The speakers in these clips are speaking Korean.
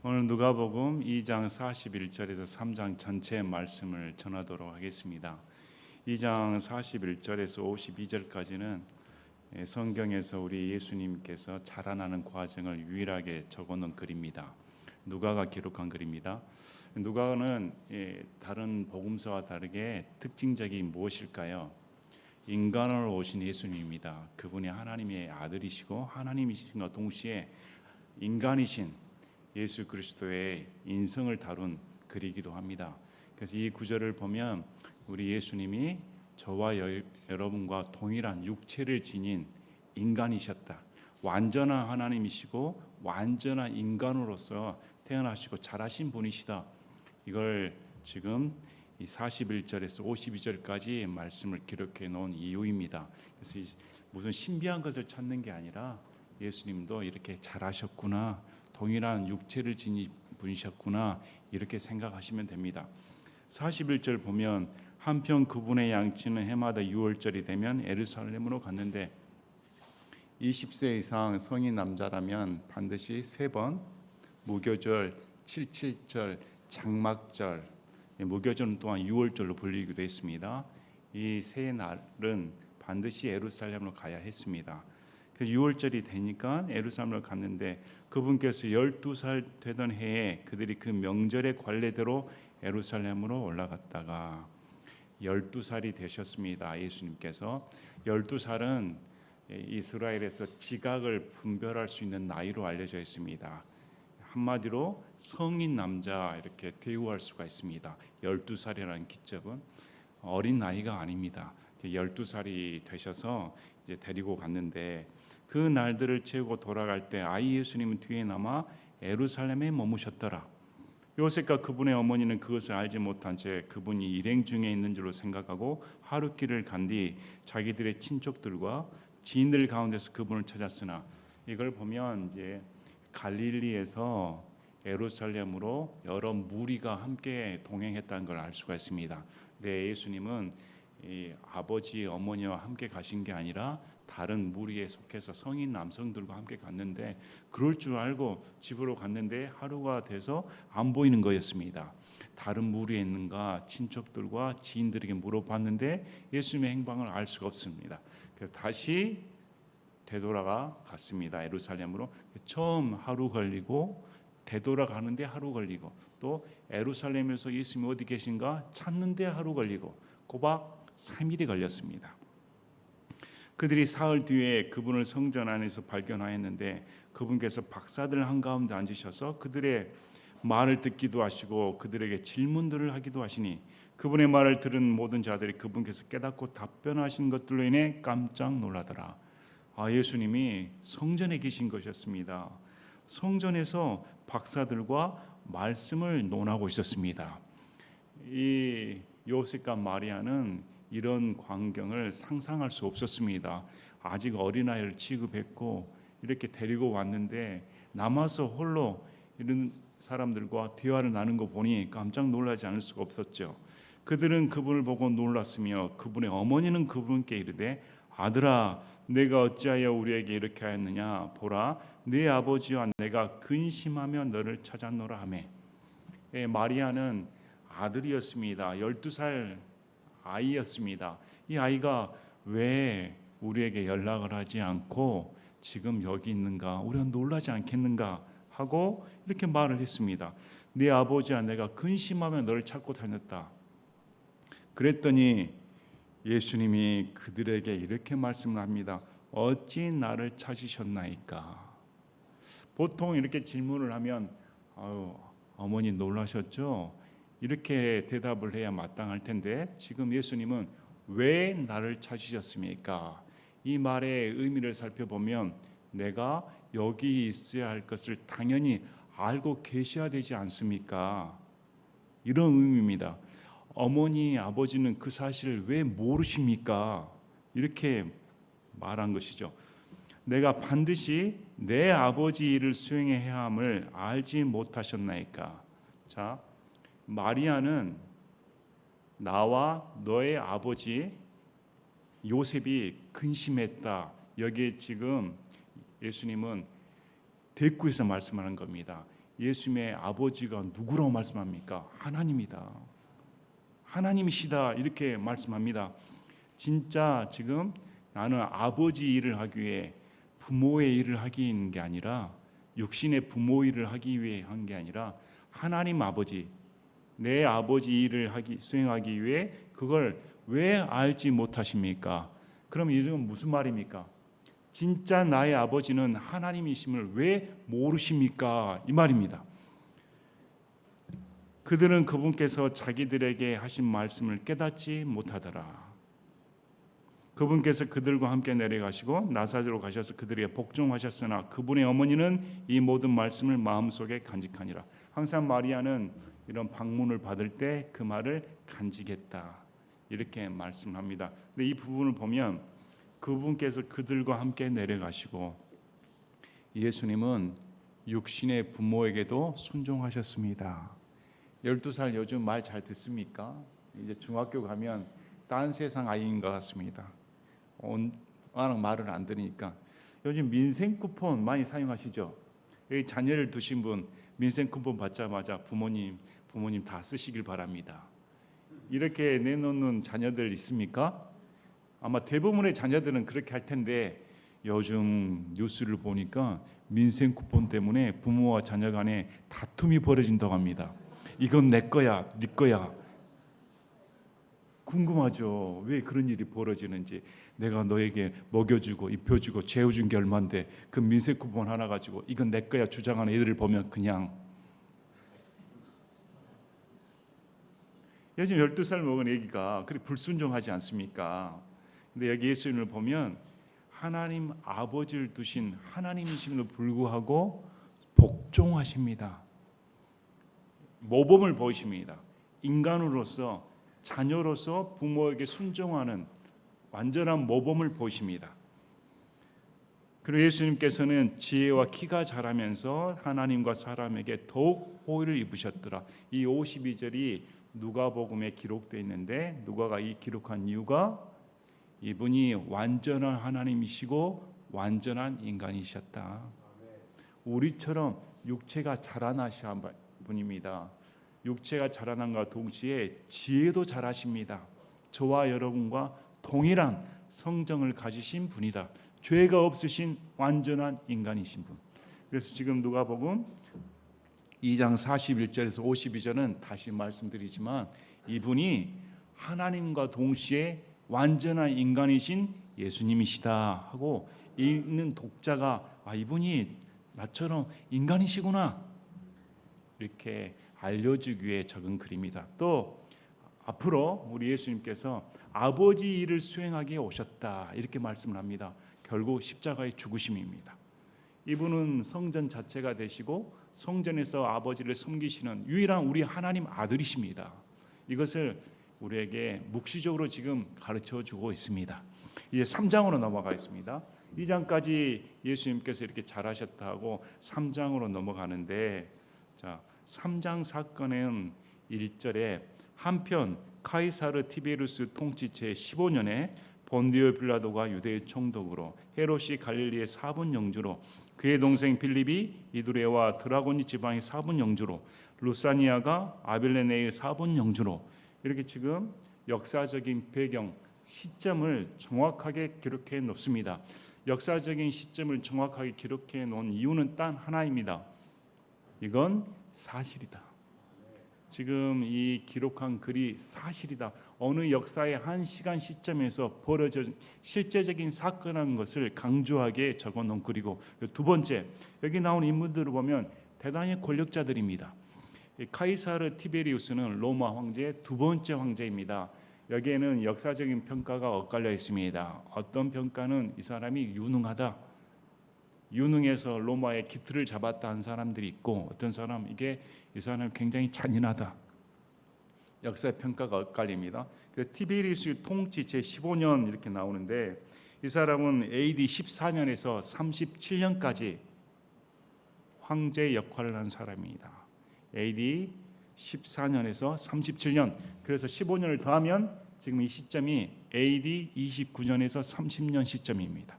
오늘 누가복음 2장 41절에서 3장 전체 말씀을 전하도록 하겠습니다. 2장 41절에서 52절까지는 성경에서 우리 예수님께서 자라나는 과정을 유일하게 적어놓은 글입니다. 누가가 기록한 글입니다. 누가는 다른 복음서와 다르게 특징적인 무엇일까요? 인간으로 오신 예수님입니다. 그분이 하나님의 아들이시고 하나님이신과 동시에 인간이신 예수 그리스도의 인성을 다룬 글이기도 합니다. 그래서 이 구절을 보면 우리 예수님이 저와 여러분과 동일한 육체를 지닌 인간이셨다. 완전한 하나님이시고 완전한 인간으로서 태어나시고 자라신 분이시다. 이걸 지금 이 41절에서 52절까지 말씀을 기록해 놓은 이유입니다. 그래서 무슨 신비한 것을 찾는 게 아니라 예수님도 이렇게 자라셨구나, 동일한 육체를 지닌 분이셨구나, 이렇게 생각하시면 됩니다. 41절 보면 한편 그분의 양치는 해마다 6월절이 되면 예루살렘으로 갔는데 20세 이상 성인 남자라면 반드시 3번 무교절, 77절, 장막절, 무교절은 또한 6월절로 불리기도 했습니다. 이 세 날은 반드시 예루살렘으로 가야 했습니다. 그래서 6월절이 되니까 예루살렘으로 갔는데 그분께서 12살 되던 해에 그들이 그 명절의 관례대로 예루살렘으로 올라갔다가 12살이 되셨습니다. 예수님께서 12살은 이스라엘에서 지각을 분별할 수 있는 나이로 알려져 있습니다. 한마디로 성인 남자 이렇게 대우할 수가 있습니다. 12살이라는 기적은 어린 나이가 아닙니다. 12살이 되셔서 이제 데리고 갔는데 그 날들을 채우고 돌아갈 때 아이 예수님은 뒤에 남아 예루살렘에 머무셨더라. 요셉과 그분의 어머니는 그것을 알지 못한 채 그분이 일행 중에 있는 줄로 생각하고 하룻길을 간 뒤 자기들의 친족들과 지인들 가운데서 그분을 찾았으나, 이걸 보면 이제 갈릴리에서 예루살렘으로 여러 무리가 함께 동행했다는 걸 알 수가 있습니다. 네, 예수님은 이 아버지 어머니와 함께 가신 게 아니라 다른 무리에 속해서 성인 남성들과 함께 갔는데, 그럴 줄 알고 집으로 갔는데 하루가 돼서 안 보이는 거였습니다. 다른 무리에 있는가 친척들과 지인들에게 물어봤는데 예수님의 행방을 알 수가 없습니다. 그래서 다시 되돌아가 갔습니다. 예루살렘으로. 처음 하루 걸리고 되돌아가는데 하루 걸리고, 또 예루살렘에서 예수님이 어디 계신가 찾는데 하루 걸리고, 꼬박 3일이 걸렸습니다. 그들이 사흘 뒤에 그분을 성전 안에서 발견하였는데 그분께서 박사들 한가운데 앉으셔서 그들의 말을 듣기도 하시고 그들에게 질문들을 하기도 하시니 그분의 말을 들은 모든 자들이 그분께서 깨닫고 답변하신 것들로 인해 깜짝 놀라더라. 예수님이 성전에 계신 것이었습니다. 성전에서 박사들과 말씀을 논하고 있었습니다. 이 요셉과 마리아는 이런 광경을 상상할 수 없었습니다. 아직 어린아이를 취급했고 이렇게 데리고 왔는데 남아서 홀로 이런 사람들과 대화를 나눈 거 보니 깜짝 놀라지 않을 수가 없었죠. 그들은 그분을 보고 놀랐으며 그분의 어머니는 그분께 이르되 아들아, 내가 어찌하여 우리에게 이렇게 하였느냐? 보라, 네 아버지와 내가 근심하며 너를 찾았노라 하매. 마리아는 아들이었습니다. 12살 아이였습니다. 이 아이가 왜 우리에게 연락을 하지 않고 지금 여기 있는가? 우리가 놀라지 않겠는가? 하고 이렇게 말을 했습니다. 네 아버지와 내가 근심하며 너를 찾고 다녔다. 그랬더니 예수님이 그들에게 이렇게 말씀을 합니다. 어찌 나를 찾으셨나이까? 보통 이렇게 질문을 하면 어머니 놀라셨죠? 이렇게 대답을 해야 마땅할 텐데 지금 예수님은 왜 나를 찾으셨습니까? 이 말의 의미를 살펴보면 내가 여기 있어야 할 것을 당연히 알고 계셔야 되지 않습니까? 이런 의미입니다. 어머니, 아버지는 그 사실을 왜 모르십니까? 이렇게 말한 것이죠. 내가 반드시 내 아버지 일을 수행해야 함을 알지 못하셨나이까? 자, 마리아는 나와 너의 아버지 요셉이 근심했다. 여기에 지금 예수님은 대꾸해서 말씀하는 겁니다. 예수님의 아버지가 누구라고 말씀합니까? 하나님이다. 하나님이시다 이렇게 말씀합니다. 진짜 지금 나는 아버지 일을 하기 위해 부모의 일을 하기 있는 게 아니라 육신의 부모 일을 하기 위해 한 게 아니라 하나님 아버지 내 아버지 일을 수행하기 위해 그걸 왜 알지 못하십니까? 그럼 이건 무슨 말입니까? 진짜 나의 아버지는 하나님이심을 왜 모르십니까? 이 말입니다. 그들은 그분께서 자기들에게 하신 말씀을 깨닫지 못하더라. 그분께서 그들과 함께 내려가시고 나사렛으로 가셔서 그들에게 복종하셨으나 그분의 어머니는 이 모든 말씀을 마음속에 간직하니라. 항상 마리아는 이런 방문을 받을 때 그 말을 간직했다 이렇게 말씀합니다. 근데 이 부분을 보면 그분께서 그들과 함께 내려가시고 예수님은 육신의 부모에게도 순종하셨습니다. 12살 요즘 말 잘 듣습니까? 이제 중학교 가면 딴 세상 아이인 것 같습니다. 워낙 말을 안 들으니까 요즘 민생 쿠폰 많이 사용하시죠? 여기 자녀를 두신 분 민생 쿠폰 받자마자 부모님 다 쓰시길 바랍니다. 이렇게 내놓는 자녀들 있습니까? 아마 대부분의 자녀들은 그렇게 할 텐데 요즘 뉴스를 보니까 민생 쿠폰 때문에 부모와 자녀 간에 다툼이 벌어진다고 합니다. 이건 내 거야, 네 거야. 궁금하죠. 왜 그런 일이 벌어지는지. 내가 너에게 먹여주고 입혀주고 재워준 게 얼만데 그 민생 쿠폰 하나 가지고 이건 내 거야 주장하는 애들을 보면 그냥 요즘 12살 먹은 애기가 그렇게 불순종하지 않습니까? 근데 여기 예수님을 보면 하나님 아버지를 두신 하나님이심에도 불구하고 복종하십니다. 모범을 보이십니다. 인간으로서 자녀로서 부모에게 순종하는 완전한 모범을 보이십니다. 그리고 예수님께서는 지혜와 키가 자라면서 하나님과 사람에게 더욱 호의를 입으셨더라. 이 52절이 누가복음에 기록되어 있는데 누가가 이 기록한 이유가 이분이 완전한 하나님이시고 완전한 인간이셨다. 우리처럼 육체가 자라나신 분입니다. 육체가 자라난과 동시에 지혜도 자라십니다. 저와 여러분과 동일한 성정을 가지신 분이다. 죄가 없으신 완전한 인간이신 분. 그래서 지금 누가복음 2장 41절에서 52절은 다시 말씀드리지만 이분이 하나님과 동시에 완전한 인간이신 예수님이시다 하고 읽는 독자가 이분이 나처럼 인간이시구나 이렇게 알려주기 위해 적은 글입니다. 또 앞으로 우리 예수님께서 아버지 일을 수행하기에 오셨다 이렇게 말씀을 합니다. 결국 십자가의 죽으심입니다. 이분은 성전 자체가 되시고 성전에서 아버지를 섬기시는 유일한 우리 하나님 아들이십니다. 이것을 우리에게 묵시적으로 지금 가르쳐주고 있습니다. 이제 3장으로 넘어가겠습니다. 2장까지 예수님께서 이렇게 잘하셨다고 3장으로 넘어가는데 자 3장 사건은 1절에 한편 카이사르 티베리우스 통치 제15년에 본디오 빌라도가 유대의 총독으로 헤롯이 갈릴리의 사분 영주로 그의 동생 빌립이 이두레와 드라고니 지방의 사분 영주로 루사니아가 아빌레네의 사분 영주로 이렇게 지금 역사적인 배경 시점을 정확하게 기록해 놓습니다. 역사적인 시점을 정확하게 기록해 놓은 이유는 단 하나입니다. 이건 사실이다. 지금 이 기록한 글이 사실이다. 어느 역사의 한 시간 시점에서 벌어진 실제적인 사건한 것을 강조하게 적어놓은 글이고 두 번째 여기 나온 인물들을 보면 대단히 권력자들입니다. 카이사르 티베리우스는 로마 황제의 두 번째 황제입니다. 여기에는 역사적인 평가가 엇갈려 있습니다. 어떤 평가는 이 사람이 유능하다. 유능해서 로마의 기틀을 잡았다 한 사람들이 있고 어떤 사람 이 사람이 굉장히 잔인하다. 역사의 평가가 엇갈립니다. 티베리우스 통치 제15년 이렇게 나오는데 이 사람은 AD 14년에서 37년까지 황제 역할을 한 사람입니다. AD 14년에서 37년 그래서 15년을 더하면 지금 이 시점이 AD 29년에서 30년 시점입니다.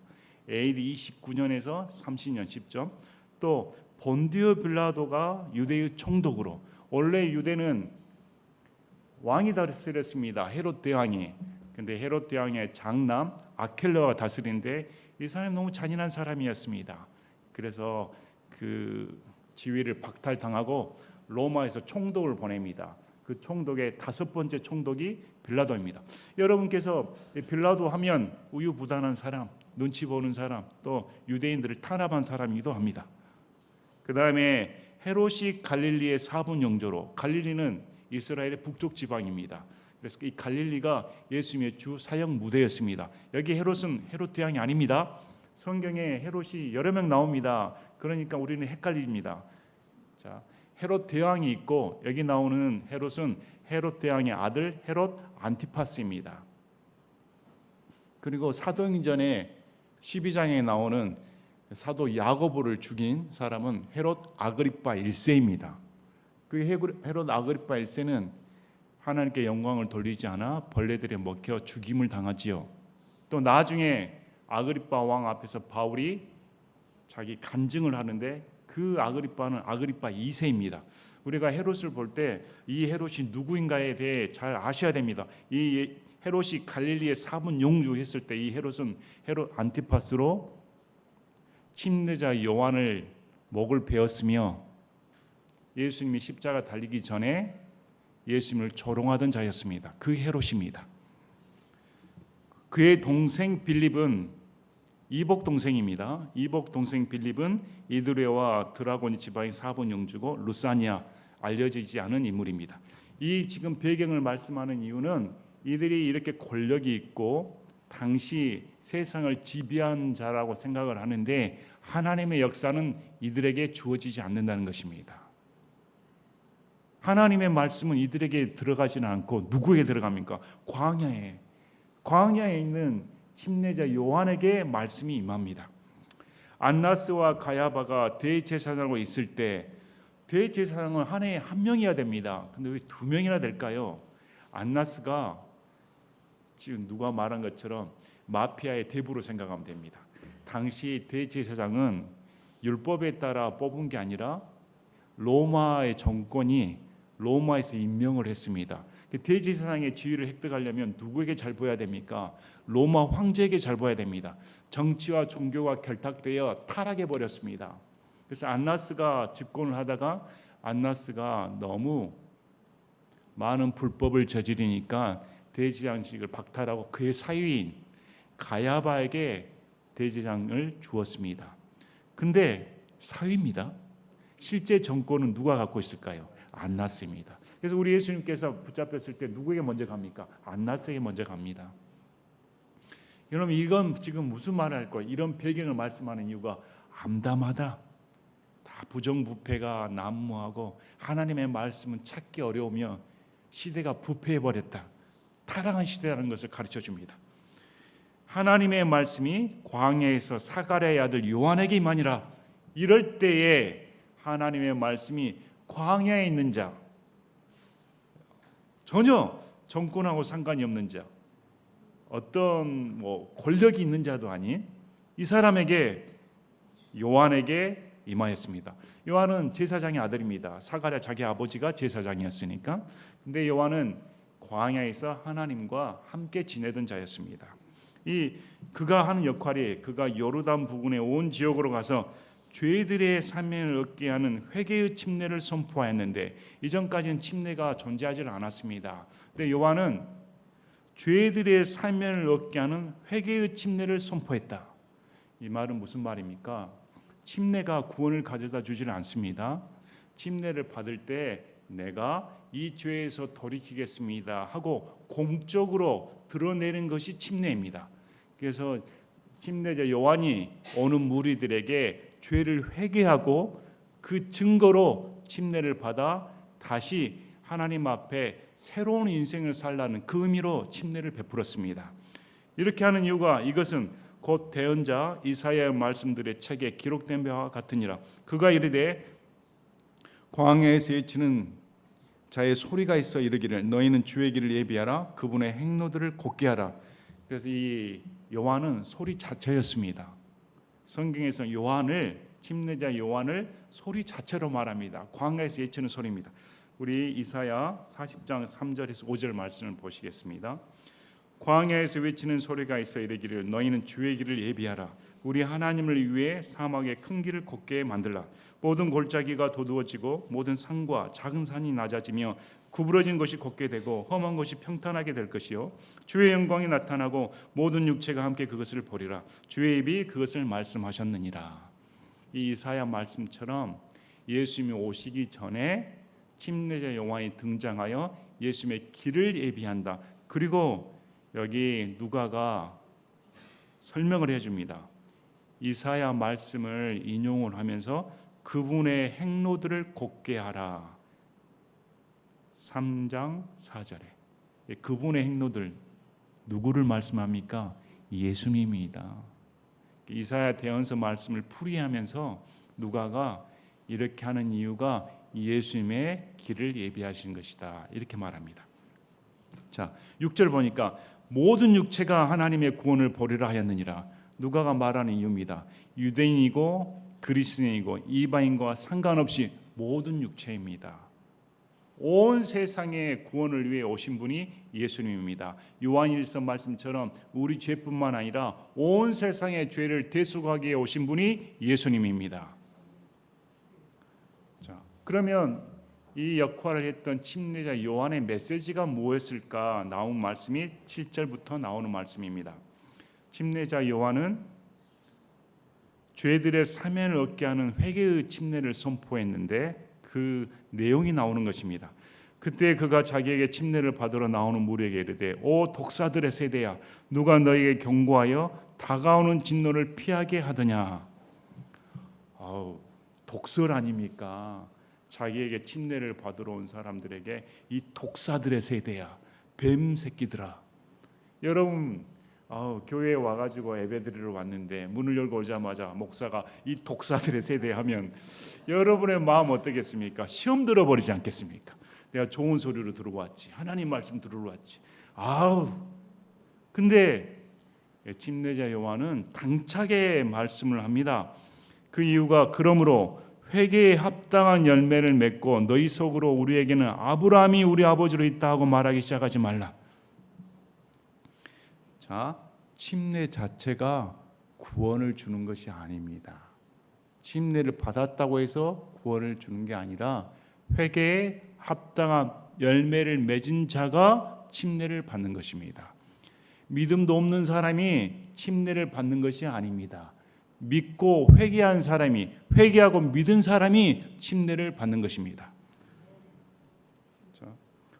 AD 29년에서 30년 시점 또 본디오 빌라도가 유대의 총독으로, 원래 유대는 왕이 다스렸습니다. 헤롯 대왕이. 근데 헤롯 대왕의 장남 아켈라가 다스리는데 이 사람이 너무 잔인한 사람이었습니다. 그래서 그 지위를 박탈당하고 로마에서 총독을 보냅니다. 그 총독의 5번째 총독이 빌라도입니다. 여러분께서 빌라도 하면 우유부단한 사람, 눈치 보는 사람, 또 유대인들을 탄압한 사람이기도 합니다. 그 다음에 헤롯이 갈릴리의 4분 영조로, 갈릴리는 이스라엘의 북쪽 지방입니다. 그래서 이 갈릴리가 예수님의 주 사역 무대였습니다. 여기 헤롯은 헤롯 대왕이 아닙니다. 성경에 헤롯이 여러 명 나옵니다. 그러니까 우리는 헷갈립니다. 자, 헤롯 대왕이 있고 여기 나오는 헤롯은 헤롯 대왕의 아들 헤롯 안티파스입니다. 그리고 사도행전에 12장에 나오는 사도 야고보를 죽인 사람은 헤롯 아그리파 1세입니다. 그 헤롯 아그리파 1세는 하나님께 영광을 돌리지 않아 벌레들에 먹혀 죽임을 당하지요. 또 나중에 아그리파 왕 앞에서 바울이 자기 간증을 하는데 그 아그리파는 아그리파 2세입니다. 우리가 헤롯을 볼 때 이 헤롯이 누구인가에 대해 잘 아셔야 됩니다. 이 헤롯이 갈릴리의 4분 용주했을 때 이 헤롯은 헤롯 안티파스로 침례자 요한을 목을 베었으며 예수님이 십자가 달리기 전에 예수님을 조롱하던 자였습니다. 그 헤롯입니다. 그의 동생 빌립은 이복 동생입니다. 이복 동생 빌립은 이두레와 드라고니 지방의 4분 영주고 루사니아, 알려지지 않은 인물입니다. 이 지금 배경을 말씀하는 이유는 이들이 이렇게 권력이 있고 당시 세상을 지배한 자라고 생각을 하는데 하나님의 역사는 이들에게 주어지지 않는다는 것입니다. 하나님의 말씀은 이들에게 들어가지는 않고 누구에게 들어갑니까? 광야에 있는 침례자 요한에게 말씀이 임합니다. 안나스와 가야바가 대제사장으로 있을 때 대제사장은 한 해에 한 명이어야 됩니다. 근데 왜 2명이나 될까요? 안나스가 지금 누가 말한 것처럼 마피아의 대부로 생각하면 됩니다. 당시 대제사장은 율법에 따라 뽑은 게 아니라 로마의 정권이 로마에서 임명을 했습니다. 대제사장의 지위를 획득하려면 누구에게 잘 보여야 됩니까? 로마 황제에게 잘 보여야 됩니다. 정치와 종교가 결탁되어 타락해 버렸습니다. 그래서 안나스가 집권을 하다가 안나스가 너무 많은 불법을 저지르니까 대제사장직을 박탈하고 그의 사위인 가야바에게 대제사장을 주었습니다. 근데 사위입니다. 실제 정권은 누가 갖고 있을까요? 안나스입니다. 그래서 우리 예수님께서 붙잡혔을 때 누구에게 먼저 갑니까? 안나스에게 먼저 갑니다. 여러분 이건 지금 무슨 말을 할 거예요? 이런 배경을 말씀하는 이유가 암담하다. 다 부정부패가 난무하고 하나님의 말씀은 찾기 어려우며 시대가 부패해버렸다. 타락한 시대라는 것을 가르쳐 줍니다. 하나님의 말씀이 광야에서 사가랴의 아들 요한에게 임하니라. 이럴 때에 하나님의 말씀이 광야에 있는 자, 전혀 정권하고 상관이 없는 자, 어떤 권력이 있는 자도 아닌 이 사람에게 요한에게 임하였습니다. 요한은 제사장의 아들입니다. 사가랴 자기 아버지가 제사장이었으니까. 근데 요한은 광야에서 하나님과 함께 지내던 자였습니다. 그가 하는 역할이 그가 요르단 부근의 온 지역으로 가서 죄들의 사면을 얻게 하는 회개의 침례를 선포하였는데 이전까지는 침례가 존재하지 않았습니다. 근데 요한은 죄들의 사면을 얻게 하는 회개의 침례를 선포했다. 이 말은 무슨 말입니까? 침례가 구원을 가져다 주지는 않습니다. 침례를 받을 때 내가 이 죄에서 돌이키겠습니다 하고 공적으로 드러내는 것이 침례입니다. 그래서 침례자 요한이 오는 무리들에게 죄를 회개하고 그 증거로 침례를 받아 다시 하나님 앞에 새로운 인생을 살라는 그 의미로 침례를 베풀었습니다. 이렇게 하는 이유가 이것은 곧 대언자 이사야의 말씀들의 책에 기록된 바와 같으니라. 그가 이르되 광야에서 외치는 자의 소리가 있어 이르기를 너희는 주의 길을 예비하라 그분의 행로들을 곧게 하라. 그래서 이 요한은 소리 자체였습니다. 성경에서 요한을 침례자 요한을 소리 자체로 말합니다. 광야에서 외치는 소리입니다. 우리 이사야 40장 3절에서 5절 말씀을 보시겠습니다. 광야에서 외치는 소리가 있어 이르기를 너희는 주의 길을 예비하라. 우리 하나님을 위해 사막의 큰 길을 곱게 만들라. 모든 골짜기가 도두어지고 모든 산과 작은 산이 낮아지며 구부러진 것이 곱게 되고 험한 것이 평탄하게 될 것이요 주의 영광이 나타나고 모든 육체가 함께 그것을 보리라. 주의 입이 그것을 말씀하셨느니라. 이 이사야 말씀처럼 예수님이 오시기 전에 침례자 요한이 등장하여 예수님의 길을 예비한다. 그리고 여기 누가가 설명을 해줍니다. 이사야 말씀을 인용을 하면서 그분의 행로들을 곱게 하라. 3장 4절에 그분의 행로들 누구를 말씀합니까? 예수님입니다. 이사야 대언서 말씀을 풀이하면서 누가가 이렇게 하는 이유가 예수님의 길을 예비하신 것이다. 이렇게 말합니다. 자, 6절 보니까 모든 육체가 하나님의 구원을 보리라 하였느니라. 누가가 말하는 이유입니다. 유대인이고 그리스인이고 이방인과 상관없이 모든 육체입니다. 온 세상의 구원을 위해 오신 분이 예수님입니다. 요한일서 말씀처럼 우리 죄뿐만 아니라 온 세상의 죄를 대속하기 위해 오신 분이 예수님입니다. 자, 그러면 이 역할을 했던 침례자 요한의 메시지가 무엇일까? 나온 말씀이 7절부터 나오는 말씀입니다. 침례자 요한은 죄들의 사면을 얻게 하는 회개의 침례를 선포했는데 그 내용이 나오는 것입니다. 그때 그가 자기에게 침례를 받으러 나오는 무리에게 이르되 오 독사들의 세대야 누가 너희에게 경고하여 다가오는 진노를 피하게 하더냐. 독설 아닙니까? 자기에게 침례를 받으러 온 사람들에게 이 독사들의 세대야, 뱀 새끼들아. 여러분 교회에 와가지고 예배드리러 왔는데 문을 열고 오자마자 목사가 이 독사들의 세대 하면 여러분의 마음 어떻겠습니까? 시험 들어버리지 않겠습니까? 내가 좋은 소리로 들어왔지, 하나님 말씀 들으러 왔지. 근데 침례자 요한은 당차게 말씀을 합니다. 그 이유가 그러므로 회개에 합당한 열매를 맺고 너희 속으로 우리에게는 아브라함이 우리 아버지로 있다 하고 말하기 시작하지 말라. 자, 침례 자체가 구원을 주는 것이 아닙니다. 침례를 받았다고 해서 구원을 주는 게 아니라 회개에 합당한 열매를 맺은 자가 침례를 받는 것입니다. 믿음도 없는 사람이 침례를 받는 것이 아닙니다. 믿고 회개한 사람이, 회개하고 믿은 사람이 침례를 받는 것입니다.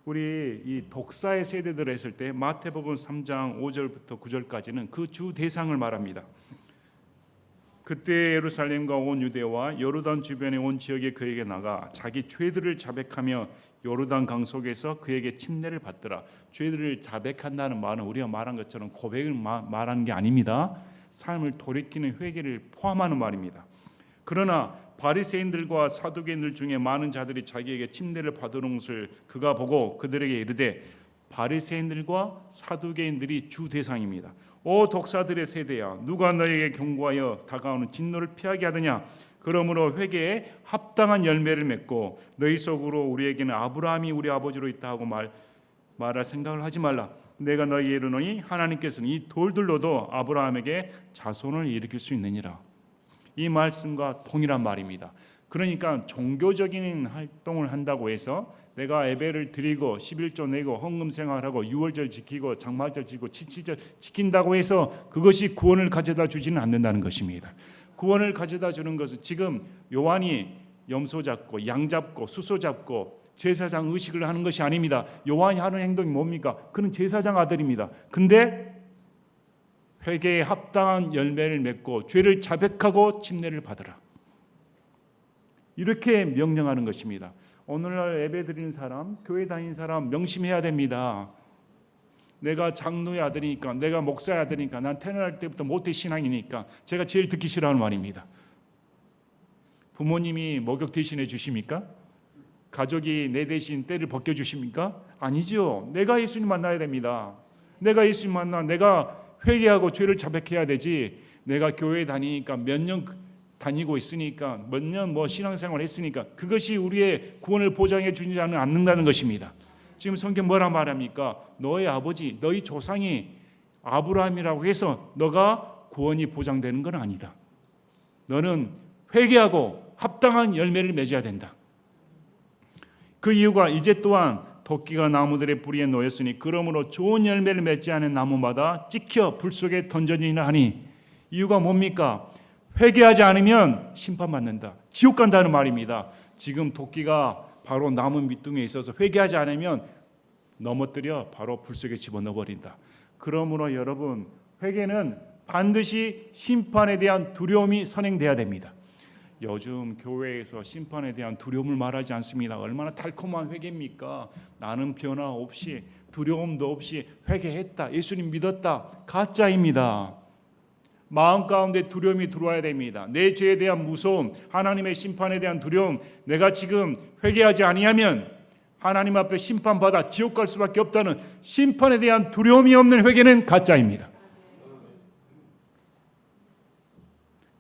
우리 이 독사의 세대들 했을 때 마태복음 3장 5절부터 9절까지는 그 주 대상을 말합니다. 그때 예루살렘과 온 유대와 요르단 주변의 온 지역에 그에게 나가 자기 죄들을 자백하며 요르단 강 속에서 그에게 침례를 받더라. 죄들을 자백한다는 말은 우리가 말한 것처럼 고백을 말하는 게 아닙니다. 삶을 돌이키는 회개를 포함하는 말입니다. 그러나 바리새인들과 사두개인들 중에 많은 자들이 자기에게 침례를 받으는 것을 그가 보고 그들에게 이르되 바리새인들과 사두개인들이 주 대상입니다. 오 독사들의 세대야 누가 너에게 경고하여 다가오는 진노를 피하게 하느냐. 그러므로 회개에 합당한 열매를 맺고 너희 속으로 우리에게는 아브라함이 우리 아버지로 있다 하고 말할 생각을 하지 말라. 내가 너희에게 이르노니 하나님께서는 이 돌들로도 아브라함에게 자손을 일으킬 수 있느니라. 이 말씀과 동일한 말입니다. 그러니까 종교적인 활동을 한다고 해서 내가 예배를 드리고 11조 내고 헌금 생활하고 유월절 지키고 장막절 지키고 칠칠절 지킨다고 해서 그것이 구원을 가져다 주지는 않는다는 것입니다. 구원을 가져다 주는 것은 지금 요한이 염소 잡고 양 잡고 수소 잡고 제사장 의식을 하는 것이 아닙니다. 요한이 하는 행동이 뭡니까? 그는 제사장 아들입니다. 근데 회개에 합당한 열매를 맺고 죄를 자백하고 침례를 받으라. 이렇게 명령하는 것입니다. 오늘날 예배드리는 사람, 교회 다니는 사람 명심해야 됩니다. 내가 장로의 아들이니까, 내가 목사의 아들이니까, 난 태어날 때부터 모태 신앙이니까 제가 제일 듣기 싫어하는 말입니다. 부모님이 목욕 대신해 주십니까? 가족이 내 대신 때를 벗겨주십니까? 아니죠. 내가 예수님 만나야 됩니다. 내가 예수님 만나 내가 회개하고 죄를 자백해야 되지. 내가 교회 다니니까 몇 년 다니고 있으니까 몇 년 신앙생활 했으니까 그것이 우리의 구원을 보장해 주지 않는다는 것입니다. 지금 성경 뭐라 말합니까? 너의 아버지, 너희 조상이 아브라함이라고 해서 너가 구원이 보장되는 건 아니다. 너는 회개하고 합당한 열매를 맺어야 된다. 그 이유가 이제 또한 도끼가 나무들의 뿌리에 놓였으니 그러므로 좋은 열매를 맺지 않은 나무마다 찍혀 불 속에 던져지나 하니, 이유가 뭡니까? 회개하지 않으면 심판받는다. 지옥 간다는 말입니다. 지금 도끼가 바로 나무 밑둥에 있어서 회개하지 않으면 넘어뜨려 바로 불 속에 집어넣어 버린다. 그러므로 여러분, 회개는 반드시 심판에 대한 두려움이 선행돼야 됩니다. 요즘 교회에서 심판에 대한 두려움을 말하지 않습니다. 얼마나 달콤한 회개입니까? 나는 변화 없이, 두려움도 없이 회개했다, 예수님 믿었다. 가짜입니다. 마음 가운데 두려움이 들어와야 됩니다. 내 죄에 대한 무서움, 하나님의 심판에 대한 두려움, 내가 지금 회개하지 아니하면 하나님 앞에 심판받아 지옥 갈 수밖에 없다는 심판에 대한 두려움이 없는 회개는 가짜입니다.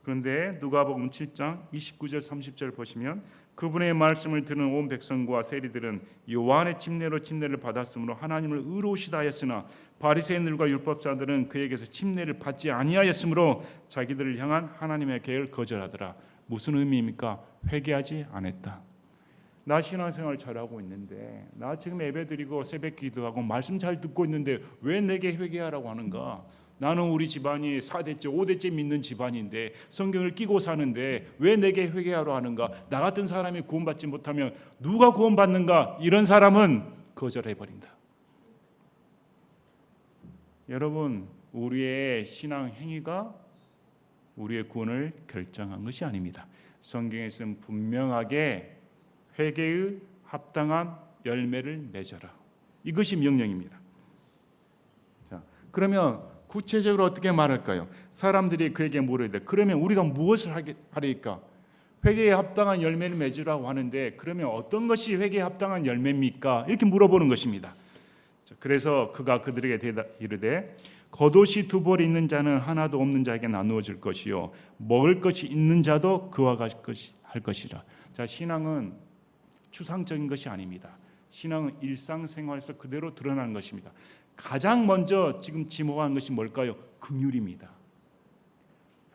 그런데 누가복음 7장 29절 30절 보시면 그분의 말씀을 들은 온 백성과 세리들은 요한의 침례를 받았으므로 하나님을 의로우시다 하였으나 바리새인들과 율법자들은 그에게서 침례를 받지 아니하였으므로 자기들을 향한 하나님의 계획을 거절하더라. 무슨 의미입니까? 회개하지 않았다. 나 신앙생활 잘하고 있는데, 나 지금 예배드리고 새벽 기도하고 말씀 잘 듣고 있는데 왜 내게 회개하라고 하는가? 나는 우리 집안이 4대째 5대째 믿는 집안인데 성경을 끼고 사는데 왜 내게 회개하러 하는가? 나 같은 사람이 구원받지 못하면 누가 구원받는가? 이런 사람은 거절해버린다. 여러분, 우리의 신앙 행위가 우리의 구원을 결정한 것이 아닙니다. 성경에서는 분명하게 회개의 합당한 열매를 맺어라, 이것이 명령입니다. 자, 그러면 구체적으로 어떻게 말할까요? 사람들이 그에게 물으되 그러면 우리가 무엇을 하리까? 회개에 합당한 열매를 맺으라고 하는데 그러면 어떤 것이 회개에 합당한 열매입니까? 이렇게 물어보는 것입니다. 그래서 그가 그들에게 이르되 겉옷이 두 벌 있는 자는 하나도 없는 자에게 나누어 줄 것이요 먹을 것이 있는 자도 그와 할 것이라. 자, 신앙은 추상적인 것이 아닙니다. 신앙은 일상생활에서 그대로 드러나는 것입니다. 가장 먼저 지금 지목한 것이 뭘까요? 긍휼입니다.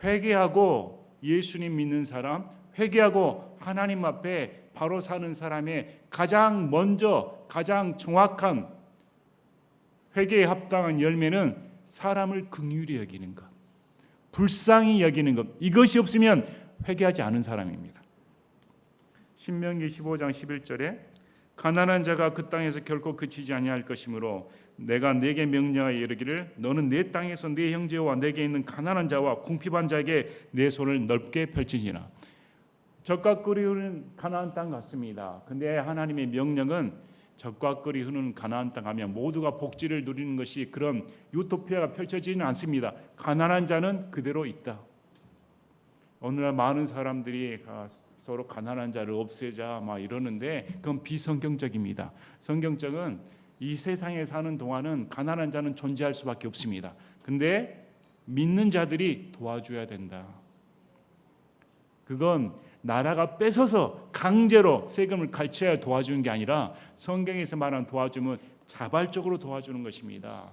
회개하고 예수님 믿는 사람, 회개하고 하나님 앞에 바로 사는 사람의 가장 먼저 가장 정확한 회개에 합당한 열매는 사람을 긍휼히 여기는 것, 불쌍히 여기는 것. 이것이 없으면 회개하지 않은 사람입니다. 신명기 15장 11절에 가난한 자가 그 땅에서 결코 그치지 아니할 것이므로 내가 네게 명령하여 이르기를 너는 내 땅에서 네 형제와 내게 있는 가난한 자와 궁핍한 자에게 내 손을 넓게 펼치지나. 젖과 꿀이 흐르는 가나안 땅 같습니다. 근데 하나님의 명령은 젖과 꿀이 흐르는 가나안 땅 하면 모두가 복지를 누리는 것이 그런 유토피아가 펼쳐지지는 않습니다. 가난한 자는 그대로 있다. 오늘날 많은 사람들이 서로 가난한 자를 없애자 막 이러는데 그건 비성경적입니다. 성경적은 이 세상에 사는 동안은 가난한 자는 존재할 수밖에 없습니다. 근데 믿는 자들이 도와줘야 된다. 그건 나라가 뺏어서 강제로 세금을 갈취하여 도와주는 게 아니라 성경에서 말하는 도와주면 자발적으로 도와주는 것입니다.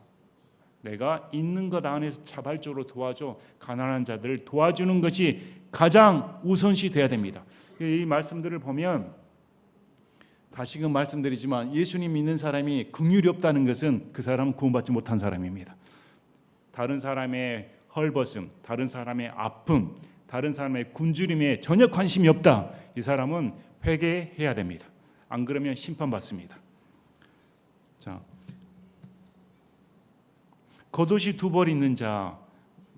내가 있는 것 안에서 자발적으로 도와줘 가난한 자들을 도와주는 것이 가장 우선시 돼야 됩니다. 이 말씀들을 보면 다시금 말씀드리지만 예수님 믿는 사람이 긍휼이 없다는 것은 그 사람은 구원받지 못한 사람입니다. 다른 사람의 헐벗음, 다른 사람의 아픔, 다른 사람의 굶주림에 전혀 관심이 없다. 이 사람은 회개해야 됩니다. 안 그러면 심판받습니다. 자, 겉옷이 두 벌 있는 자,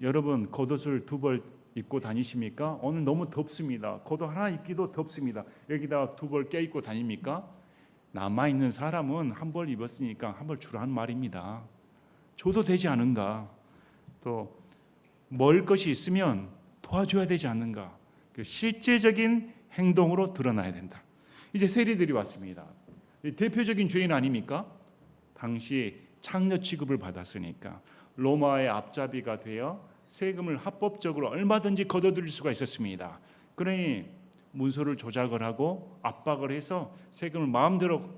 여러분 겉옷을 두 벌 입고 다니십니까? 오늘 너무 덥습니다. 겉옷 하나 입기도 덥습니다. 여기다 두 벌 껴입고 다닙니까? 남아있는 사람은 한 벌 입었으니까 한 벌 주라는 말입니다. 줘도 되지 않은가? 또 먹을 것이 있으면 도와줘야 되지 않는가? 그 실제적인 행동으로 드러나야 된다. 이제 세리들이 왔습니다. 대표적인 죄인 아닙니까? 당시 창녀 취급을 받았으니까 로마의 앞잡이가 되어 세금을 합법적으로 얼마든지 걷어들일 수가 있었습니다. 그러니 문서를 조작을 하고 압박을 해서 세금을 마음대로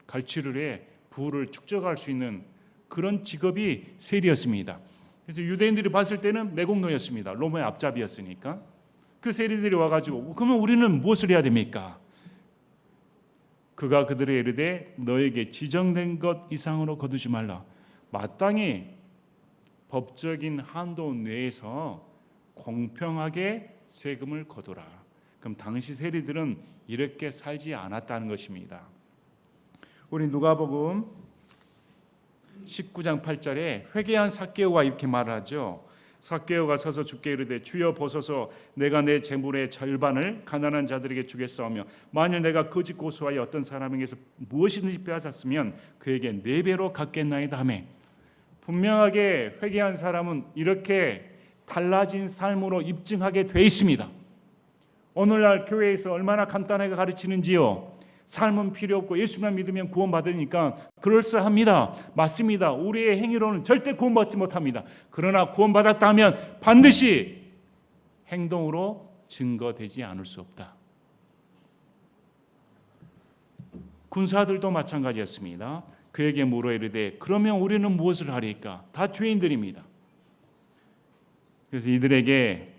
갈취를 해 부를 축적할 수 있는 그런 직업이 세리였습니다. 그래서 유대인들이 봤을 때는 매국노였습니다. 로마의 앞잡이였으니까. 그 세리들이 와가지고 그러면 우리는 무엇을 해야 됩니까? 그가 그들에게 이르되 너에게 지정된 것 이상으로 거두지 말라. 마땅히 법적인 한도 내에서 공평하게 세금을 거두라. 그럼 당시 세리들은 이렇게 살지 않았다는 것입니다. 우리 누가복음 19장 8절에 회개한 삭개오가 이렇게 말하죠. 삭개오가 서서 주께 이르되 주여 보소서 내가 내 재물의 절반을 가난한 자들에게 주겠사오며 만일 내가 거짓 고소하여 어떤 사람에게서 무엇이든지 빼앗았으면 그에게 4배로 갚겠나이다 하매 분명하게 회개한 사람은 이렇게 달라진 삶으로 입증하게 돼 있습니다. 오늘날 교회에서 얼마나 간단하게 가르치는지요. 삶은 필요 없고 예수만 믿으면 구원받으니까 그럴싸합니다. 맞습니다. 우리의 행위로는 절대 구원받지 못합니다. 그러나 구원받았다 하면 반드시 행동으로 증거되지 않을 수 없다. 군사들도 마찬가지였습니다. 그에게 물어 이르되 그러면 우리는 무엇을 하리까? 다 죄인들입니다. 그래서 이들에게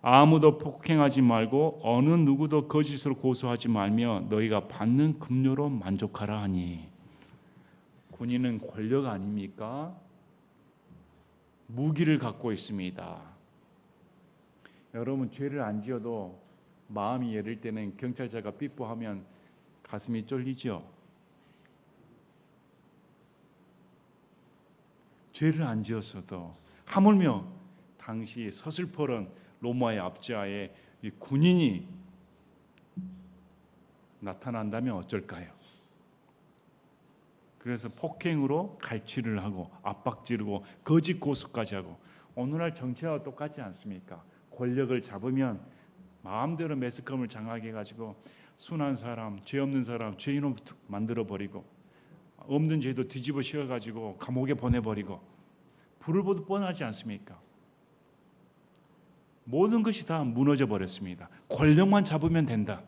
아무도 폭행하지 말고 어느 누구도 거짓으로 고소하지 말며 너희가 받는 급료로 만족하라 하니. 군인은 권력 아닙니까? 무기를 갖고 있습니다. 여러분 죄를 안 지어도 마음이 예를 때는 경찰차가 삐뽀하면 가슴이 쫄리죠. 죄를 안 지었어도 하물며 당시 서슬퍼런 로마의 압제하에 이 군인이 나타난다면 어쩔까요? 그래서 폭행으로 갈취를 하고 압박지르고 거짓 고소까지 하고 오늘날 정치와 똑같지 않습니까? 권력을 잡으면 마음대로 매스컴을 장악해 가지고 순한 사람, 죄 없는 사람 죄인으로 만들어 버리고 없는 죄도 뒤집어 씌워 가지고 감옥에 보내 버리고 불을 보듯 뻔하지 않습니까? 모든 것이 다 무너져 버렸습니다. 권력만 잡으면 된다.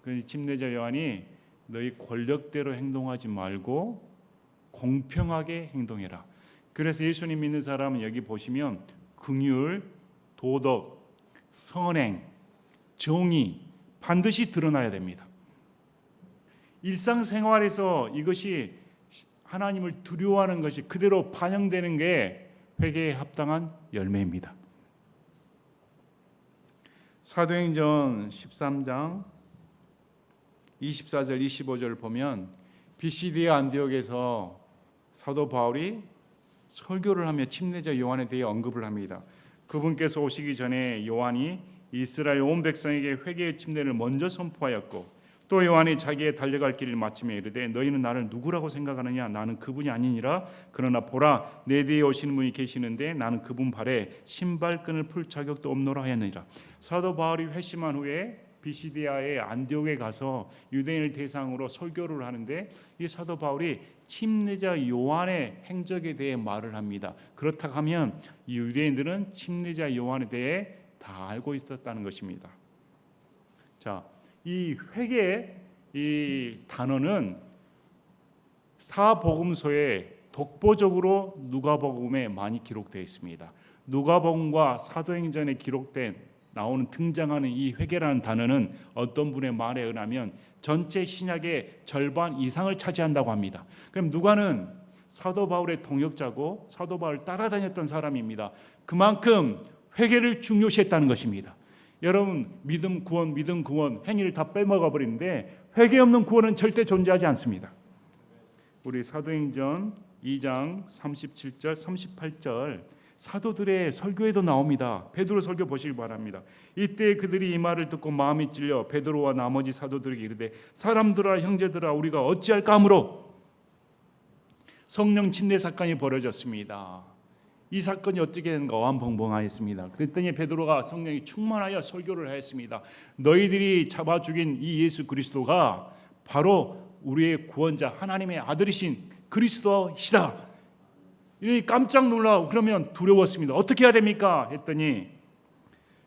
그 침례자 요한이 너희 권력대로 행동하지 말고 공평하게 행동해라. 그래서 예수님 믿는 사람은 여기 보시면 긍휼, 도덕, 선행, 정의 반드시 드러나야 됩니다. 일상생활에서 이것이 하나님을 두려워하는 것이 그대로 반영되는 게 회개에 합당한 열매입니다. 사도행전 13장 24절 25절을 보면 비시디아 안디옥에서 사도 바울이 설교를 하며 침례자 요한에 대해 언급을 합니다. 그분께서 오시기 전에 요한이 이스라엘 온 백성에게 회개의 침례를 먼저 선포하였고 또 요한이 자기의 달려갈 길을 마치며 이르되 너희는 나를 누구라고 생각하느냐? 나는 그분이 아니니라. 그러나 보라 내 뒤에 오시는 분이 계시는데 나는 그분 발에 신발끈을 풀 자격도 없노라 하였느니라. 사도 바울이 회심한 후에 비시디아의 안디옥에 가서 유대인을 대상으로 설교를 하는데 이 사도 바울이 침례자 요한의 행적에 대해 말을 합니다. 그렇다 하면 이 유대인들은 침례자 요한에 대해 다 알고 있었다는 것입니다. 자, 이 회개 이 단어는 사복음서에 독보적으로 누가복음에 많이 기록되어 있습니다. 누가복음과 사도행전에 기록된 나오는 등장하는 이 회개라는 단어는 어떤 분의 말에 의하면 전체 신약의 절반 이상을 차지한다고 합니다. 그럼 누가는 사도 바울의 동역자고 사도 바울을 따라다녔던 사람입니다. 그만큼 회개를 중요시했다는 것입니다. 여러분 믿음 구원 행위를 다 빼먹어 버리는데 회개 없는 구원은 절대 존재하지 않습니다. 우리 사도행전 2장 37절 38절 사도들의 설교에도 나옵니다. 베드로 설교 보시기 바랍니다. 이때 그들이 이 말을 듣고 마음이 찔려 베드로와 나머지 사도들에게 이르되 사람들아 형제들아 우리가 어찌할까 하므로 성령 침례 사건이 벌어졌습니다. 이 사건이 어떻게 되는가 어안벙벙하였습니다. 그랬더니 베드로가 성령이 충만하여 설교를 하였습니다. 너희들이 잡아 죽인 이 예수 그리스도가 바로 우리의 구원자 하나님의 아들이신 그리스도시다. 이러니 깜짝 놀라고 그러면 두려웠습니다. 어떻게 해야 됩니까? 했더니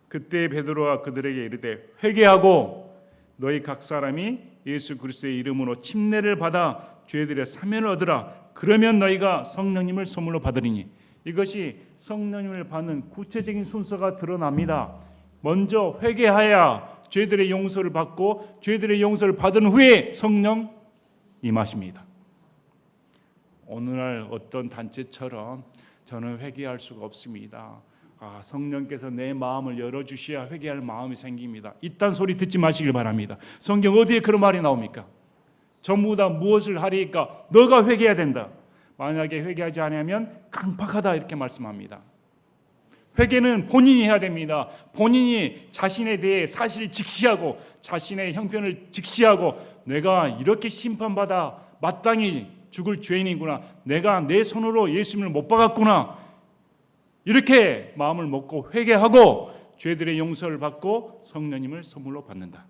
그때 베드로가 그들에게 이르되 회개하고 너희 각 사람이 예수 그리스도의 이름으로 침례를 받아 죄들의 사면을 얻으라. 그러면 너희가 성령님을 선물로 받으리니. 이것이 성령님을 받는 구체적인 순서가 드러납니다. 먼저 회개하여 죄들의 용서를 받고 죄들의 용서를 받은 후에 성령 임하십니다. 오늘날 어떤 단체처럼 저는 회개할 수가 없습니다. 성령께서 내 마음을 열어주셔야 회개할 마음이 생깁니다. 이딴 소리 듣지 마시길 바랍니다. 성경 어디에 그런 말이 나옵니까? 전부 다 무엇을 하리까? 너가 회개해야 된다. 만약에 회개하지 않으면 강팍하다 이렇게 말씀합니다. 회개는 본인이 해야 됩니다. 본인이 자신에 대해 사실을 직시하고 자신의 형편을 직시하고 내가 이렇게 심판받아 마땅히 죽을 죄인이구나. 내가 내 손으로 예수님을 못 박았구나. 이렇게 마음을 먹고 회개하고 죄들의 용서를 받고 성령님을 선물로 받는다.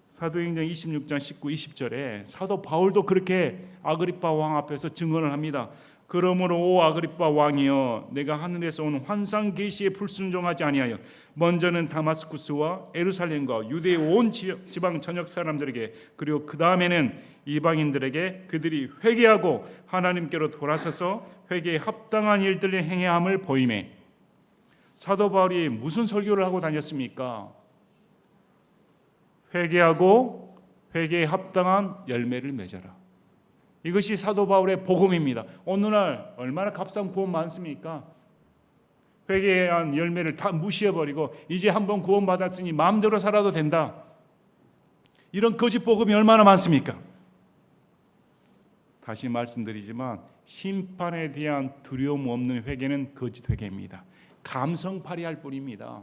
사도행전 26장 19, 20절에 사도 바울도 그렇게 아그리빠 왕 앞에서 증언을 합니다. 그러므로 오 아그리빠 왕이여 내가 하늘에서 온 환상 계시에 불순종하지 아니하여 먼저는 다마스쿠스와 예루살렘과 유대의 온 지방 전역 사람들에게 그리고 그 다음에는 이방인들에게 그들이 회개하고 하나님께로 돌아서서 회개에 합당한 일들을 행해야 함을 보이매. 사도 바울이 무슨 설교를 하고 다녔습니까? 회개하고 회개에 합당한 열매를 맺어라. 이것이 사도 바울의 복음입니다. 오늘날 얼마나 값싼 구원 많습니까? 회개한 열매를 다 무시해버리고 이제 한번 구원받았으니 마음대로 살아도 된다. 이런 거짓 복음이 얼마나 많습니까? 다시 말씀드리지만 심판에 대한 두려움 없는 회개는 거짓 회개입니다. 감성팔이할 뿐입니다.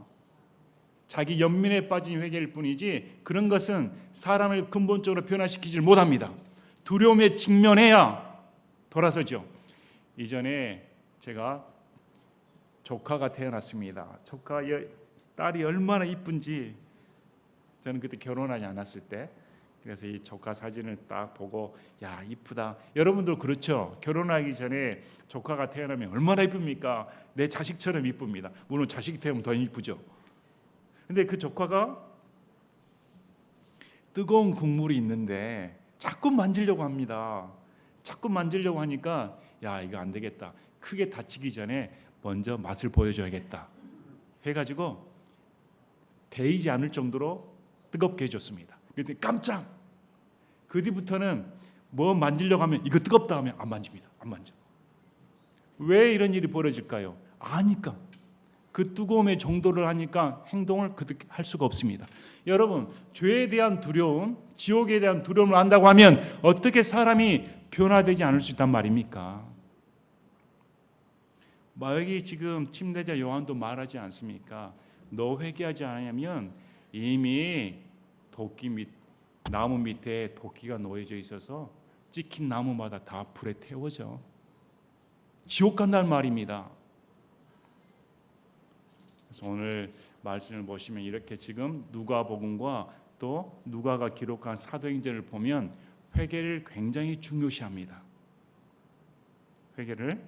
자기 연민에 빠진 회개일 뿐이지 그런 것은 사람을 근본적으로 변화시키지 못합니다. 두려움에 직면해야 돌아서죠. 이전에 제가 조카가 태어났습니다. 조카 딸이 얼마나 이쁜지 저는 그때 결혼하지 않았을 때 그래서 이 조카 사진을 딱 보고 야 이쁘다. 여러분들 그렇죠? 결혼하기 전에 조카가 태어나면 얼마나 이쁩니까? 내 자식처럼 이쁩니다. 물론 자식이 태어나면 더 이쁘죠. 근데 그 조카가 뜨거운 국물이 있는데 자꾸 만지려고 합니다. 자꾸 만지려고 하니까 야 이거 안 되겠다. 크게 다치기 전에 먼저 맛을 보여줘야겠다 해가지고 데이지 않을 정도로 뜨겁게 해줬습니다. 그랬더니 깜짝. 그 뒤부터는 뭐 만지려고 하면 이거 뜨겁다 하면 안 만집니다. 안 만져. 왜 이런 일이 벌어질까요? 아니까. 그 뜨거움의 정도를 하니까 행동을 그렇게 할 수가 없습니다. 여러분, 죄에 대한 두려움, 지옥에 대한 두려움을 안다고 하면 어떻게 사람이 변화되지 않을 수 있단 말입니까? 여기 지금 침례자 요한도 말하지 않습니까? 너 회개하지 않으면 이미 나무 밑에 도끼가 놓여져 있어서 찍힌 나무마다 다 불에 태워져. 지옥 간다는 말입니다. 그래서 오늘 말씀을 보시면 이렇게 지금 누가복음과 또 누가가 기록한 사도행전을 보면 회개를 굉장히 중요시합니다. 회개를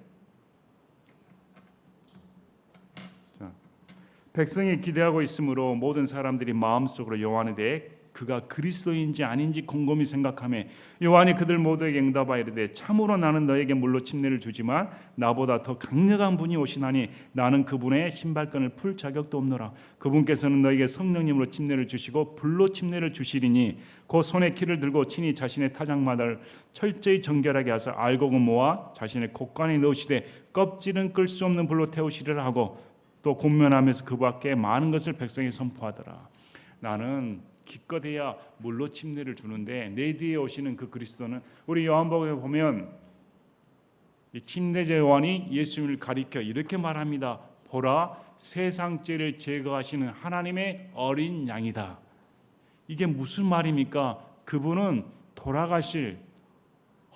백성이 기대하고 있으므로 모든 사람들이 마음속으로 요한에 대해 그가 그리스도인지 아닌지 곰곰이 생각하며 요한이 그들 모두에게 응답하여 이르되 참으로 나는 너에게 물로 침례를 주지만 나보다 더 강력한 분이 오시나니 나는 그분의 신발끈을 풀 자격도 없노라. 그분께서는 너에게 성령님으로 침례를 주시고 불로 침례를 주시리니 그 손에 키를 들고 친히 자신의 타작마다를 철저히 정결하게 하사 알곡은 모아 자신의 곳간에 넣으시되 껍질은 끌 수 없는 불로 태우시리라 하고 또 권면하면서 그 밖에 많은 것을 백성에 선포하더라. 나는 기껏해야 물로 침례를 주는데 내 뒤에 오시는 그 그리스도는 우리 요한복음에 보면 이 침례자 요한이 예수님을 가리켜 이렇게 말합니다. 보라 세상 죄를 제거하시는 하나님의 어린 양이다. 이게 무슨 말입니까? 그분은 돌아가실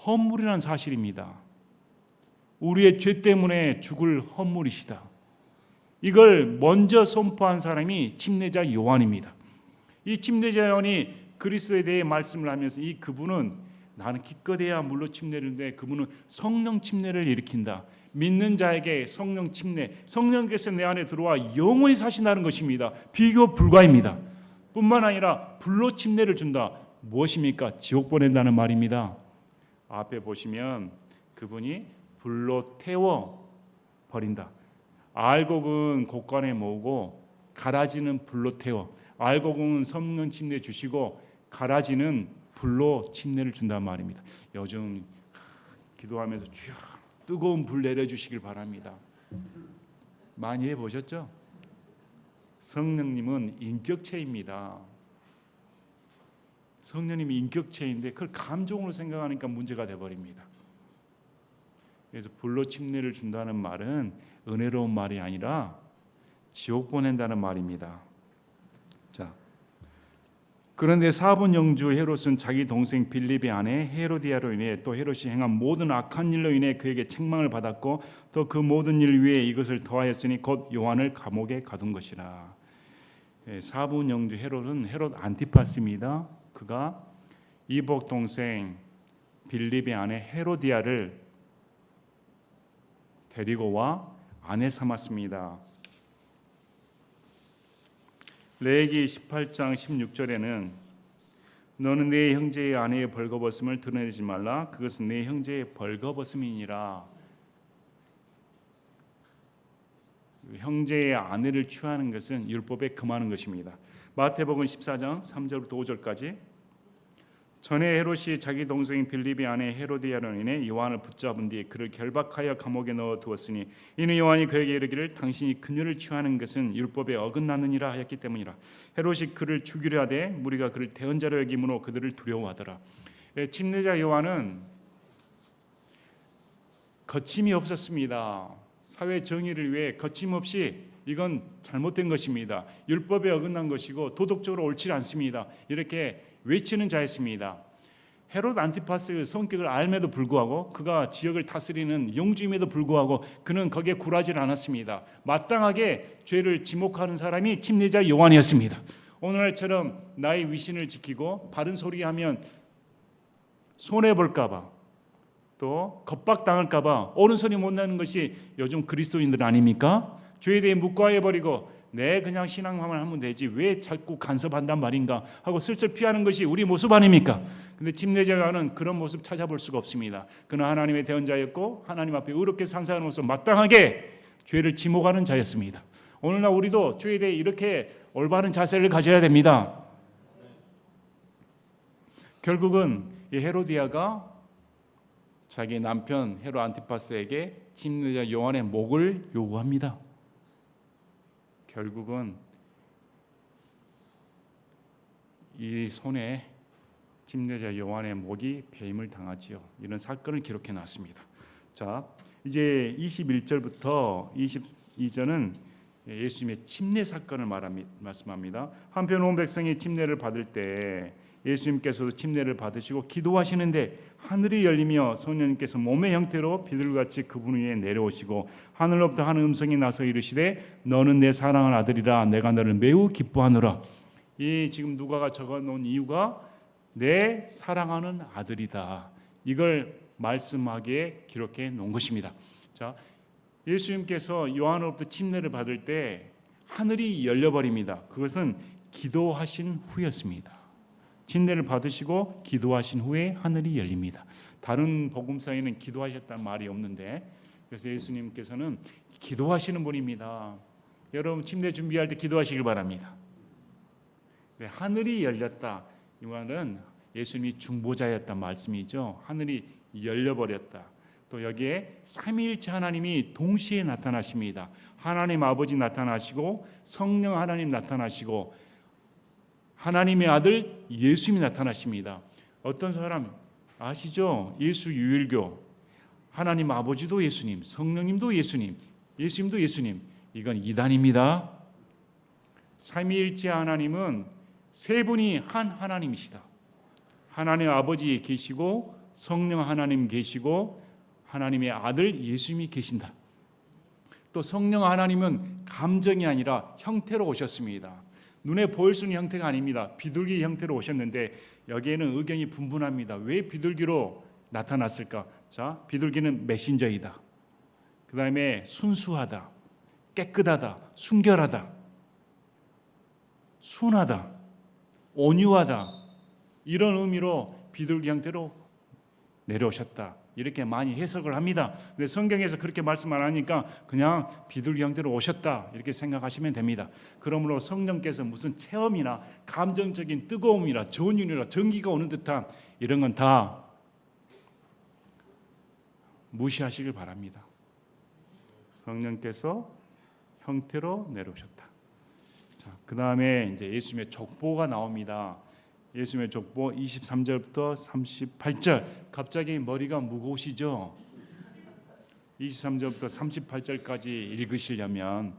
헌물이라는 사실입니다. 우리의 죄 때문에 죽을 헌물이시다. 이걸 먼저 선포한 사람이 침례자 요한입니다. 이 침례자 요한이 그리스도에 대해 말씀을 하면서 이 그분은 나는 기껏해야 물로 침례를, 그분은 성령 침례를 일으킨다. 믿는 자에게 성령 침례, 성령께서 내 안에 들어와 영원히 사신다는 것입니다. 비교 불가입니다. 뿐만 아니라 불로 침례를 준다. 무엇입니까? 지옥 보낸다는 말입니다. 앞에 보시면 그분이 불로 태워 버린다. 알곡은 곡간에 모으고 가라지는 불로 태워. 알곡은 성령 침례 주시고 가라지는 불로 침례를 준단 말입니다. 요즘 기도하면서 주여 뜨거운 불 내려주시길 바랍니다. 많이 해보셨죠? 성령님은 인격체입니다. 성령님이 인격체인데 그걸 감정으로 생각하니까 문제가 돼버립니다. 그래서 불로 침례를 준다는 말은 은혜로운 말이 아니라 지옥 보낸다는 말입니다. 자, 그런데 사분 영주 헤롯은 자기 동생 빌립의 아내 헤로디아로 인해 또 헤롯이 행한 모든 악한 일로 인해 그에게 책망을 받았고 또 그 모든 일 위에 이것을 더하였으니 곧 요한을 감옥에 가둔 것이라. 사분 영주 헤롯은 헤롯 안티파스입니다. 그가 이복 동생 빌립의 아내 헤로디아를 데리고 와 아내 삼았습니다. 레위기 18장 16절에는 너는 네 형제의 아내의 벌거벗음을 드러내지 말라. 그것은 네 형제의 벌거벗음이니라. 형제의 아내를 취하는 것은 율법에 금하는 것입니다. 마태복음 14장 3절부터 5절까지 전에 헤롯이 자기 동생 빌립의 아내 헤로디아로 인해 요한을 붙잡은 뒤에 그를 결박하여 감옥에 넣어 두었으니 이는 요한이 그에게 이르기를 당신이 그녀를 취하는 것은 율법에 어긋나느니라 하였기 때문이라. 헤롯이 그를 죽이려 하되 무리가 그를 대언 자로 여김으로 그들을 두려워하더라. 침례자 요한은 거침이 없었습니다. 사회 정의를 위해 거침없이 이건 잘못된 것입니다. 율법에 어긋난 것이고 도덕적으로 옳지 않습니다. 이렇게 외치는 자였습니다. 헤롯 안티파스의 성격을 알매도 불구하고 그가 지역을 다스리는 영주임에도 불구하고 그는 거기에 굴하지 않았습니다. 마땅하게 죄를 지목하는 사람이 침례자 요한이었습니다. 오늘날처럼 나의 위신을 지키고 바른 소리 하면 손해볼까 봐 또 겁박당할까 봐 오른손이 못 나는 것이 요즘 그리스도인들 아닙니까? 죄에 대해 묵과해버리고 내 그냥 신앙만 하면 되지 왜 자꾸 간섭한단 말인가 하고 슬쩍 피하는 것이 우리 모습 아닙니까? 근데 침례자 요한은 그런 모습 찾아볼 수가 없습니다. 그는 하나님의 대언자였고 하나님 앞에 의롭게 산 사람으로서 마땅하게 죄를 지목하는 자였습니다. 오늘날 우리도 죄에 대해 이렇게 올바른 자세를 가져야 됩니다. 결국은 이 헤로디아가 자기 남편 헤롯 안티파스에게 침례자 요한의 목을 요구합니다. 결국은 이 손에 침례자 요한의 목이 배임을 당하지요. 이런 사건을 기록해 놨습니다. 자, 이제 21절부터 22절은 예수님의 침례 사건을 말씀합니다. 한편 온 백성이 침례를 받을 때 예수님께서도 침례를 받으시고 기도하시는데 하늘이 열리며 소년께서 몸의 형태로 비둘같이 그분 위에 내려오시고 하늘로부터 한 음성이 나서 이르시되 너는 내 사랑하는 아들이라 내가 너를 매우 기뻐하노라. 이 지금 누가가 적어놓은 이유가 내 사랑하는 아들이다. 이걸 말씀하기에 기록해 놓은 것입니다. 자, 예수님께서 요한으로부터 침례를 받을 때 하늘이 열려버립니다. 그것은 기도하신 후였습니다. 침례를 받으시고 기도하신 후에 하늘이 열립니다. 다른 복음서에는 기도하셨다는 말이 없는데 그래서 예수님께서는 기도하시는 분입니다. 여러분 침례 준비할 때 기도하시길 바랍니다. 네, 하늘이 열렸다. 이 말은 예수님이 중보자였단 말씀이죠. 하늘이 열려버렸다. 또 여기에 삼위일체 하나님이 동시에 나타나십니다. 하나님 아버지 나타나시고 성령 하나님 나타나시고 하나님의 아들 예수님이 나타나십니다. 어떤 사람 아시죠? 예수 유일교 하나님 아버지도 예수님, 성령님도 예수님, 예수님도 예수님. 이건 이단입니다. 삼위일체 하나님은 세 분이 한 하나님이시다. 하나님 아버지 계시고 성령 하나님 계시고 하나님의 아들 예수님이 계신다. 또 성령 하나님은 감정이 아니라 형태로 오셨습니다. 눈에 보일 수 있는 형태가 아닙니다. 비둘기 형태로 오셨는데 여기에는 의견이 분분합니다. 왜 비둘기로 나타났을까? 자, 비둘기는 메신저이다. 그 다음에 순수하다, 깨끗하다, 순결하다, 순하다, 온유하다, 이런 의미로 비둘기 형태로 내려오셨다. 이렇게 많이 해석을 합니다. 근데 성경에서 그렇게 말씀 안 하니까 그냥 비둘기 형태로 오셨다 이렇게 생각하시면 됩니다. 그러므로 성령께서 무슨 체험이나 감정적인 뜨거움이나 전율이나 전기가 오는 듯한 이런 건 다 무시하시길 바랍니다. 성령께서 형태로 내려오셨다. 자, 그 다음에 이제 예수님의 족보가 나옵니다. 예수님의 족보 23절부터 38절. 갑자기 머리가 무거우시죠? 23절부터 38절까지 읽으시려면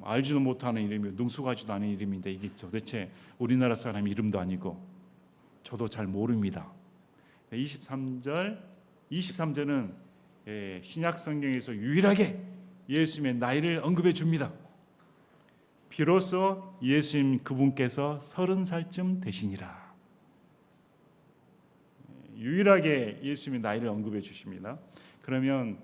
알지도 못하는 이름이고 능숙하지도 않은 이름인데 이게 도대체 우리나라 사람 이름도 아니고 저도 잘 모릅니다. 23절은 신약 성경에서 유일하게 예수님의 나이를 언급해 줍니다. 비로소 예수님 그분께서 30살쯤 되시니라. 유일하게 예수님의 나이를 언급해 주십니다. 그러면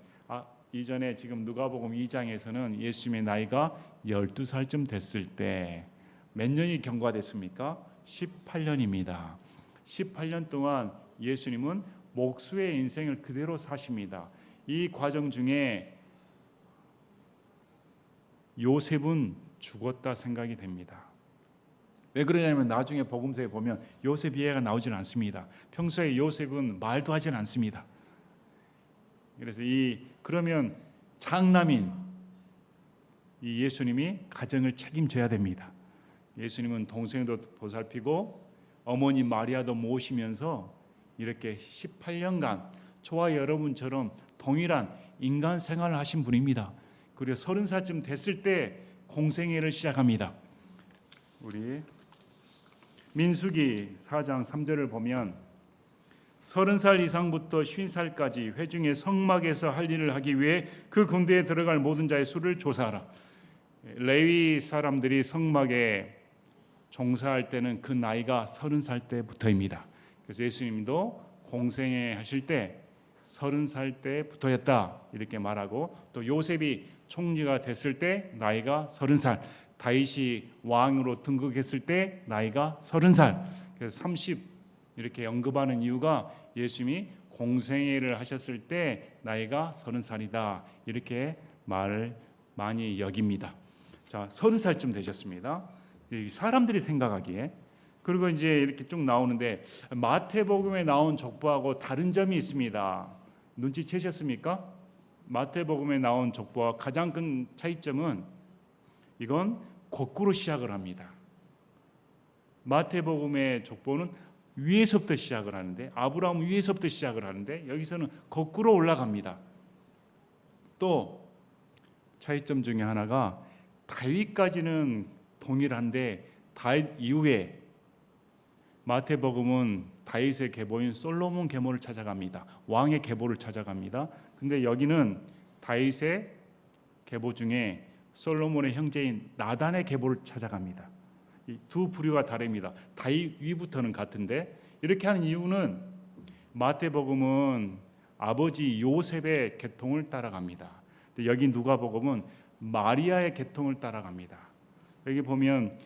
이전에 지금 누가복음 2장에서는 예수님의 나이가 12살쯤 됐을 때 몇 년이 경과됐습니까? 18년입니다. 18년 동안 예수님은 목수의 인생을 그대로 사십니다. 이 과정 중에 요셉은 죽었다 생각이 됩니다. 왜 그러냐면 나중에 복음서에 보면 요셉 이야기가 나오질 않습니다. 평소에 요셉은 말도 하질 않습니다. 그래서 그러면 장남인 이 예수님이 가정을 책임져야 됩니다. 예수님은 동생도 보살피고 어머니 마리아도 모시면서 이렇게 18년간 저와 여러분처럼 동일한 인간 생활을 하신 분입니다. 그리고 30살쯤 됐을 때 공생애를 시작합니다. 우리 민수기 4장 3절을 보면 30살 이상부터 50살까지 회중의 성막에서 할 일을 하기 위해 그 군대에 들어갈 모든 자의 수를 조사하라. 레위 사람들이 성막에 종사할 때는 그 나이가 30살 때부터입니다. 그래서 예수님도 공생애 하실 때 30살 때부터였다 이렇게 말하고, 또 요셉이 총리가 됐을 때 나이가 30살, 다윗이 왕으로 등극했을 때 나이가 30살, 그래서 30 이렇게 언급하는 이유가 예수님이 공생애를 하셨을 때 나이가 30살이다 이렇게 말을 많이 여깁니다. 자, 30살쯤 되셨습니다. 사람들이 생각하기에. 그리고 이제 이렇게 쭉 나오는데 마태복음에 나온 족보하고 다른 점이 있습니다. 눈치채셨습니까? 마태복음에 나온 족보와 가장 큰 차이점은 이건 거꾸로 시작을 합니다. 마태복음의 족보는 위에서부터 시작을 하는데, 아브라함 위에서부터 시작을 하는데 여기서는 거꾸로 올라갑니다. 또 차이점 중에 하나가 다윗까지는 동일한데 다윗 이후에 마태복음은 다윗의 계보인 솔로몬 계보를 찾아갑니다. 왕의 계보를 찾아갑니다. 근데 여기는 다윗의 계보 중에 솔로몬의 형제인 나단의 계보를 찾아갑니다. 이 두 부류가 다릅니다. 다윗 위부터는 같은데, 이렇게 하는 이유는 마태복음은 아버지 요셉의 계통을 따라갑니다. 근데 여기 누가복음은 마리아의 계통을 따라갑니다. 여기 보면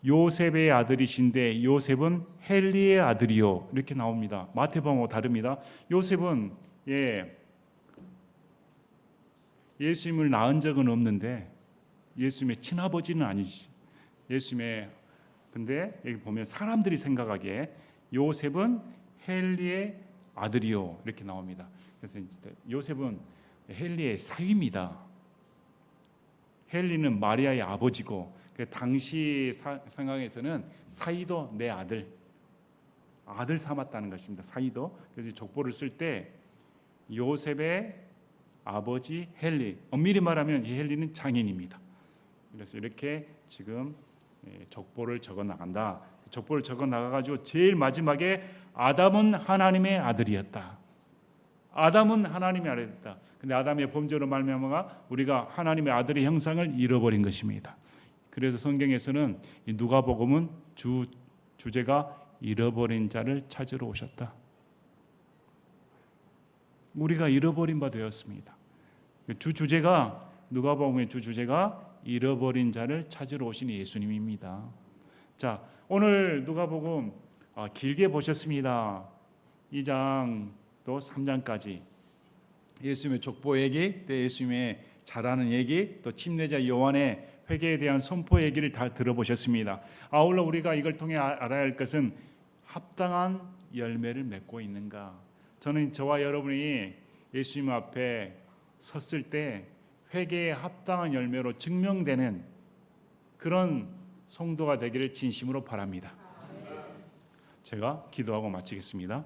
요셉의 아들이신데 요셉은 헬리의 아들이요 이렇게 나옵니다. 마태복음하고 다릅니다. 요셉은 예수님을 낳은 적은 없는데 예수님의 친아버지는 아니지. 근데 여기 보면 사람들이 생각하기에 요셉은 헬리의 아들이요 이렇게 나옵니다. 그래서 요셉은 헬리의 사위입니다. 헬리는 마리아의 아버지고, 당시 상황에서는 사이도 내 아들 삼았다는 것입니다. 사이도. 그래서 족보를 쓸 때 요셉의 아버지 헬리, 엄밀히 말하면 이 헬리는 장인입니다. 그래서 이렇게 지금 족보를 적어 나간다. 족보를 적어 나가가지고 제일 마지막에 아담은 하나님의 아들이었다. 아담은 하나님의 아들이었다. 근데 아담의 범죄로 말미암아 우리가 하나님의 아들의 형상을 잃어버린 것입니다. 그래서 성경에서는 이 누가복음은 주제가 잃어버린 자를 찾으러 오셨다. 우리가 잃어버린 바 되었습니다. 주제가 누가복음의 주제가 잃어버린 자를 찾으러 오신 예수님입니다. 자, 오늘 누가복음 길게 보셨습니다. 2장 또 3장까지 예수님의 족보 얘기, 또 예수님의 잘하는 얘기, 또 침례자 요한의 회개에 대한 선포 얘기를 다 들어보셨습니다. 아울러 우리가 이걸 통해 알아야 할 것은 합당한 열매를 맺고 있는가. 저는 저와 여러분이 예수님 앞에 섰을 때 회개에 합당한 열매로 증명되는 그런 성도가 되기를 진심으로 바랍니다. 제가 기도하고 마치겠습니다.